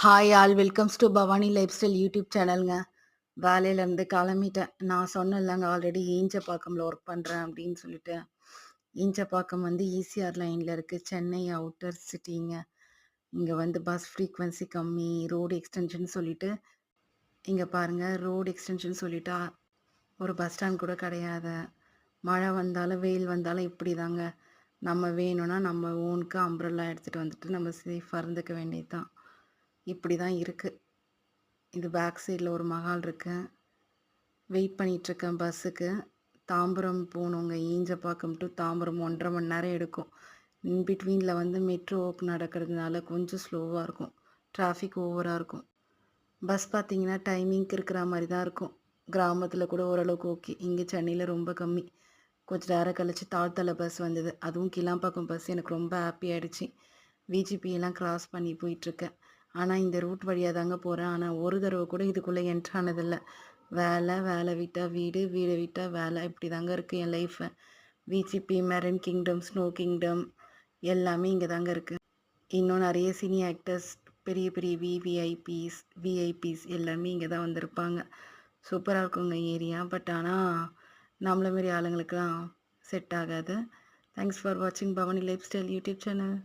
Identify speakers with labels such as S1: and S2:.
S1: Hi all welcomes to Bhavani lifestyle YouTube சேனலுங்க. வேலையிலேருந்து கிளம்பிட்டேன். நான் சொன்னேன்லங்க ஆல்ரெடி ஈஞ்சப்பாக்கம்ல ஒர்க் பண்ணுறேன் அப்படின்னு சொல்லிட்டு. ஈஞ்சப்பாக்கம் வந்து ஈசிஆர் லைனில் இருக்குது. சென்னை அவுட்டர் சிட்டிங்க. இங்கே வந்து பஸ் ஃப்ரீக்வன்சி கம்மி, ரோடு எக்ஸ்டென்ஷன் சொல்லிட்டு இங்கே பாருங்கள் ரோடு எக்ஸ்டென்ஷன் சொல்லிட்டா ஒரு பஸ் ஸ்டாண்ட் கூட கிடையாது. மழை வந்தாலும் வெயில் வந்தாலும் இப்படி தாங்க. நம்ம வேணும்னா நம்ம ஓனுக்கு அம்ப்ரெல்லா எடுத்துகிட்டு வந்துட்டு நம்ம சேஃபாக இருந்துக்க வேண்டியது தான். இப்படி தான் இருக்குது. இது பேக் சைடில் ஒரு மஹால் இருக்கு. வெயிட் பண்ணிகிட்ருக்கேன் பஸ்ஸுக்கு. தாம்பரம் போகணுங்க. ஈஞ்சப்பாக்கம் டு தாம்பரம் 1.5 மணி நேரம் எடுக்கும். இன்பிட்வீனில் வந்து மெட்ரோ ஒர்க் நடக்கிறதுனால கொஞ்சம் ஸ்லோவாக இருக்கும். டிராஃபிக் ஓவராக இருக்கும். பஸ் பார்த்திங்கன்னா டைமிங்க்கு இருக்கிற மாதிரி தான் இருக்கும். கிராமத்தில் கூட ஓரளவுக்கு ஓகே. இங்கே சென்னையில் ரொம்ப கம்மி. கொஞ்சம் நேரம் கழிச்சு தாழ்த்தலை பஸ் வந்தது. அதுவும் கிளாம்பாக்கம் பஸ் எனக்கு ரொம்ப ஹாப்பி ஆகிடுச்சு. விஜிபியெல்லாம் கிராஸ் பண்ணி போயிட்டுருக்கேன். ஆனால் இந்த ரூட் வழியாக தாங்க போகிறேன். ஆனால் ஒரு தடவை கூட இதுக்குள்ளே என்ட்ரு ஆனதில்லை. வேலை, வேலை விட்டால் வீடு, வீடு விட்டால் வேலை, இப்படி தாங்க இருக்குது என் life. VGP, marine kingdom, snow kingdom எல்லாமே இங்கே தாங்க இருக்குது. இன்னும் நிறைய சினி ஆக்டர்ஸ், பெரிய பெரிய விஐபிஸ் எல்லாமே இங்கே தான் வந்திருப்பாங்க. சூப்பராக இருக்குங்க ஏரியா. பட் ஆனால் நம்மள மாரி ஆளுங்களுக்கெல்லாம் செட் ஆகாது. தேங்க்ஸ் ஃபார் வாட்சிங் Bhavani lifestyle YouTube channel.